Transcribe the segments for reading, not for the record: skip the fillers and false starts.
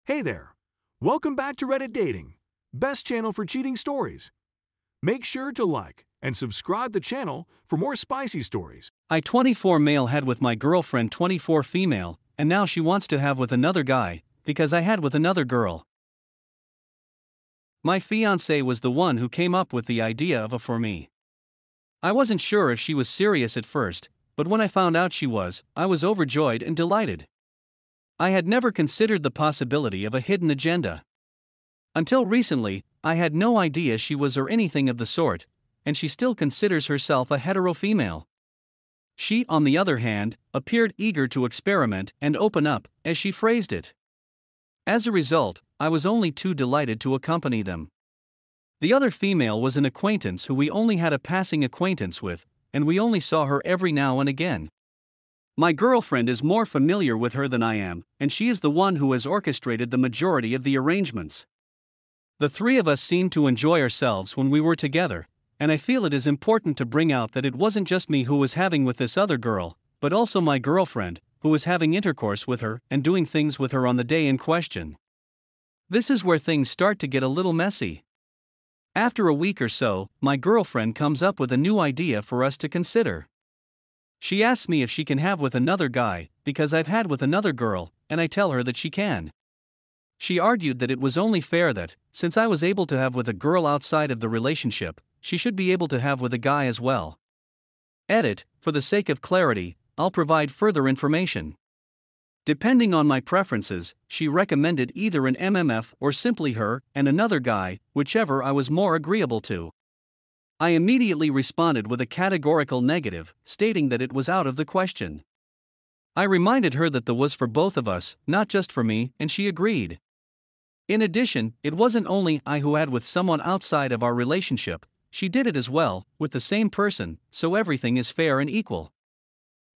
Hey there! Welcome back to Reddit Dating, best channel for cheating stories. Make sure to like and subscribe the channel for more spicy stories. I 24 male had with my girlfriend 24 female, and now she wants to have with another guy, because I had with another girl. My fiancée was the one who came up with the idea of a for me. I wasn't sure if she was serious at first, but when I found out she was, I was overjoyed and delighted. I had never considered the possibility of a hidden agenda. Until recently, I had no idea she was or anything of the sort, and she still considers herself a hetero female. She, on the other hand, appeared eager to experiment and open up, as she phrased it. As a result, I was only too delighted to accompany them. The other female was an acquaintance who we only had a passing acquaintance with, and we only saw her every now and again. My girlfriend is more familiar with her than I am, and she is the one who has orchestrated the majority of the arrangements. The three of us seemed to enjoy ourselves when we were together, and I feel it is important to bring out that it wasn't just me who was having with this other girl, but also my girlfriend, who was having intercourse with her and doing things with her on the day in question. This is where things start to get a little messy. After a week or so, my girlfriend comes up with a new idea for us to consider. She asks me if she can have with another guy, because I've had with another girl, and I tell her that she can. She argued that it was only fair that, since I was able to have with a girl outside of the relationship, she should be able to have with a guy as well. Edit, for the sake of clarity, I'll provide further information. Depending on my preferences, she recommended either an MMF or simply her and another guy, whichever I was more agreeable to. I immediately responded with a categorical negative, stating that it was out of the question. I reminded her that the was for both of us, not just for me, and she agreed. In addition, it wasn't only I who had with someone outside of our relationship, she did it as well, with the same person, so everything is fair and equal.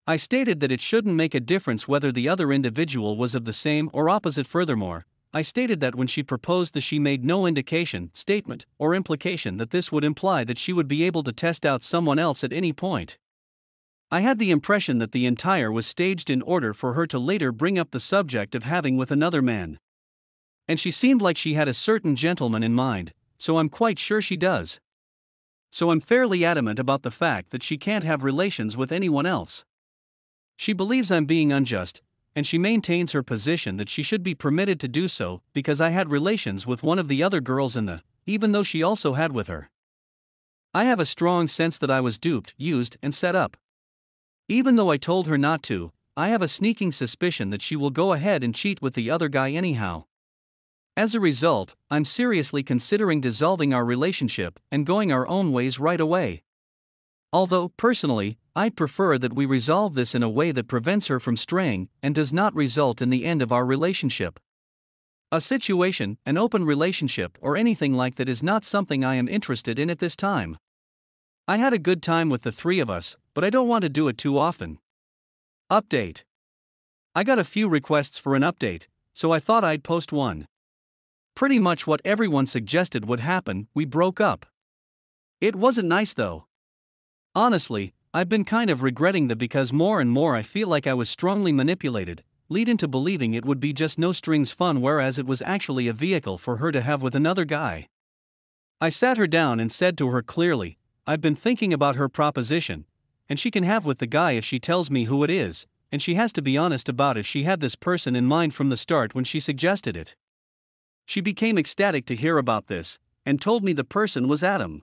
I stated that it shouldn't make a difference whether the other individual was of the same or opposite. Furthermore, I stated that when she proposed that she made no indication, statement, or implication that this would imply that she would be able to test out someone else at any point. I had the impression that the entire was staged in order for her to later bring up the subject of having with another man. And she seemed like she had a certain gentleman in mind, so I'm quite sure she does. So I'm fairly adamant about the fact that she can't have relations with anyone else. She believes I'm being unjust, and she maintains her position that she should be permitted to do so because I had relations with one of the other girls even though she also had with her. I have a strong sense that I was duped, used, and set up. Even though I told her not to, I have a sneaking suspicion that she will go ahead and cheat with the other guy anyhow. As a result, I'm seriously considering dissolving our relationship and going our own ways right away. Although, personally, I'd prefer that we resolve this in a way that prevents her from straying and does not result in the end of our relationship. A situation, an open relationship, or anything like that is not something I am interested in at this time. I had a good time with the three of us, but I don't want to do it too often. Update. I got a few requests for an update, so I thought I'd post one. Pretty much what everyone suggested would happen, we broke up. It wasn't nice though. Honestly, I've been kind of regretting that because more and more I feel like I was strongly manipulated, leading to believing it would be just no strings fun, whereas it was actually a vehicle for her to have with another guy. I sat her down and said to her clearly, I've been thinking about her proposition, and she can have with the guy if she tells me who it is, and she has to be honest about it. She had this person in mind from the start when she suggested it. She became ecstatic to hear about this, and told me the person was Adam.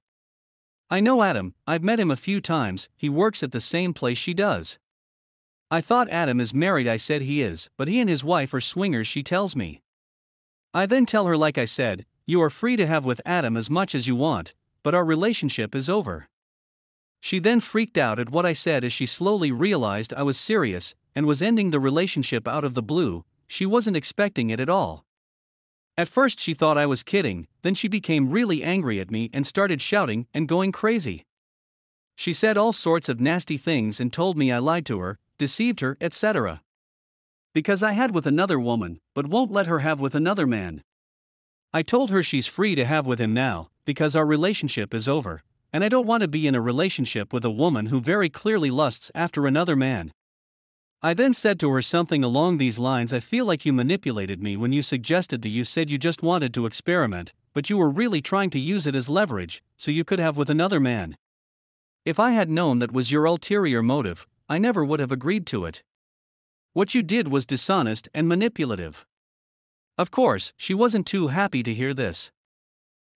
I know Adam, I've met him a few times, he works at the same place she does. I thought Adam is married. I said he is, but he and his wife are swingers, she tells me. I then tell her, like I said, you are free to have with Adam as much as you want, but our relationship is over. She then freaked out at what I said as she slowly realized I was serious and was ending the relationship out of the blue. She wasn't expecting it at all. At first she thought I was kidding, then she became really angry at me and started shouting and going crazy. She said all sorts of nasty things and told me I lied to her, deceived her, etc. Because I had with another woman, but won't let her have with another man. I told her she's free to have with him now, because our relationship is over, and I don't want to be in a relationship with a woman who very clearly lusts after another man. I then said to her something along these lines: I feel like you manipulated me when you suggested that you said you just wanted to experiment, but you were really trying to use it as leverage, so you could have with another man. If I had known that was your ulterior motive, I never would have agreed to it. What you did was dishonest and manipulative. Of course, she wasn't too happy to hear this.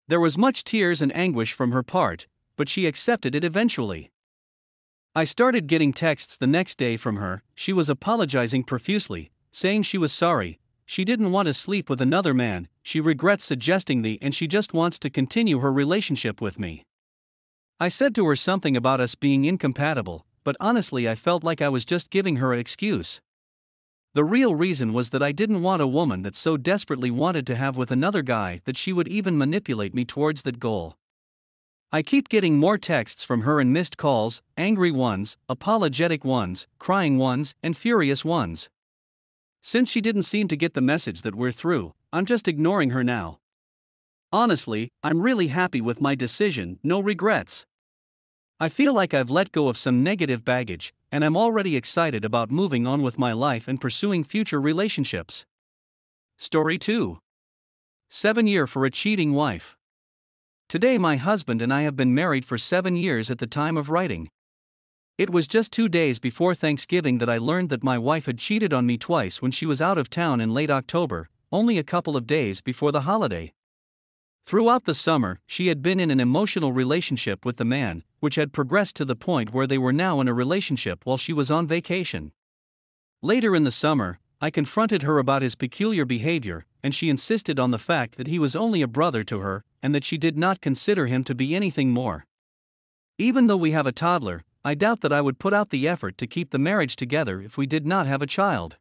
There was much tears and anguish from her part, but she accepted it eventually. I started getting texts the next day from her. She was apologizing profusely, saying she was sorry, she didn't want to sleep with another man, she regrets suggesting the and she just wants to continue her relationship with me. I said to her something about us being incompatible, but honestly I felt like I was just giving her an excuse. The real reason was that I didn't want a woman that so desperately wanted to have with another guy that she would even manipulate me towards that goal. I keep getting more texts from her and missed calls, angry ones, apologetic ones, crying ones, and furious ones. Since she didn't seem to get the message that we're through, I'm just ignoring her now. Honestly, I'm really happy with my decision, no regrets. I feel like I've let go of some negative baggage, and I'm already excited about moving on with my life and pursuing future relationships. Story 2. 7 years for a cheating wife. Today my husband and I have been married for 7 years at the time of writing. It was just 2 days before Thanksgiving that I learned that my wife had cheated on me twice when she was out of town in late October, only a couple of days before the holiday. Throughout the summer, she had been in an emotional relationship with the man, which had progressed to the point where they were now in a relationship while she was on vacation. Later in the summer, I confronted her about his peculiar behavior, and she insisted on the fact that he was only a brother to her, and that she did not consider him to be anything more. Even though we have a toddler, I doubt that I would put out the effort to keep the marriage together if we did not have a child.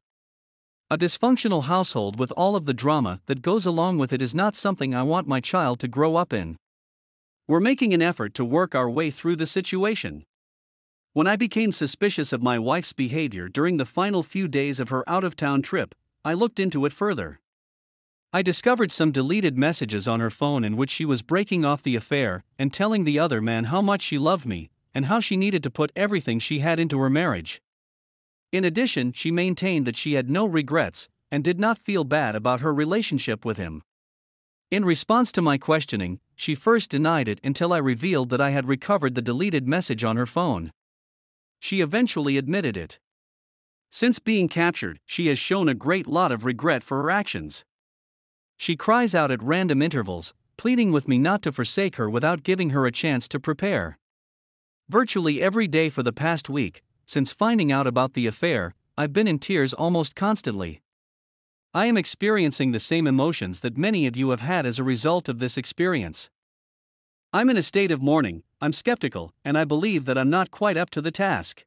A dysfunctional household with all of the drama that goes along with it is not something I want my child to grow up in. We're making an effort to work our way through the situation. When I became suspicious of my wife's behavior during the final few days of her out-of-town trip, I looked into it further. I discovered some deleted messages on her phone in which she was breaking off the affair and telling the other man how much she loved me and how she needed to put everything she had into her marriage. In addition, she maintained that she had no regrets and did not feel bad about her relationship with him. In response to my questioning, she first denied it until I revealed that I had recovered the deleted message on her phone. She eventually admitted it. Since being captured, she has shown a great lot of regret for her actions. She cries out at random intervals, pleading with me not to forsake her without giving her a chance to prepare. Virtually every day for the past week, since finding out about the affair, I've been in tears almost constantly. I am experiencing the same emotions that many of you have had as a result of this experience. I'm in a state of mourning, I'm skeptical, and I believe that I'm not quite up to the task.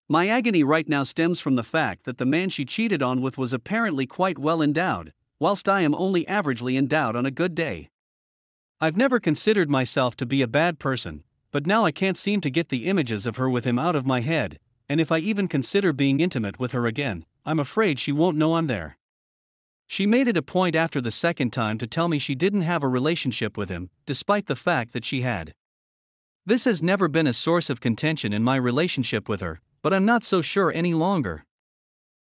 My agony right now stems from the fact that the man she cheated on with was apparently quite well endowed, whilst I am only averagely endowed on a good day. I've never considered myself to be a bad person, but now I can't seem to get the images of her with him out of my head, and if I even consider being intimate with her again, I'm afraid she won't know I'm there. She made it a point after the second time to tell me she didn't have a relationship with him, despite the fact that she had. This has never been a source of contention in my relationship with her, but I'm not so sure any longer.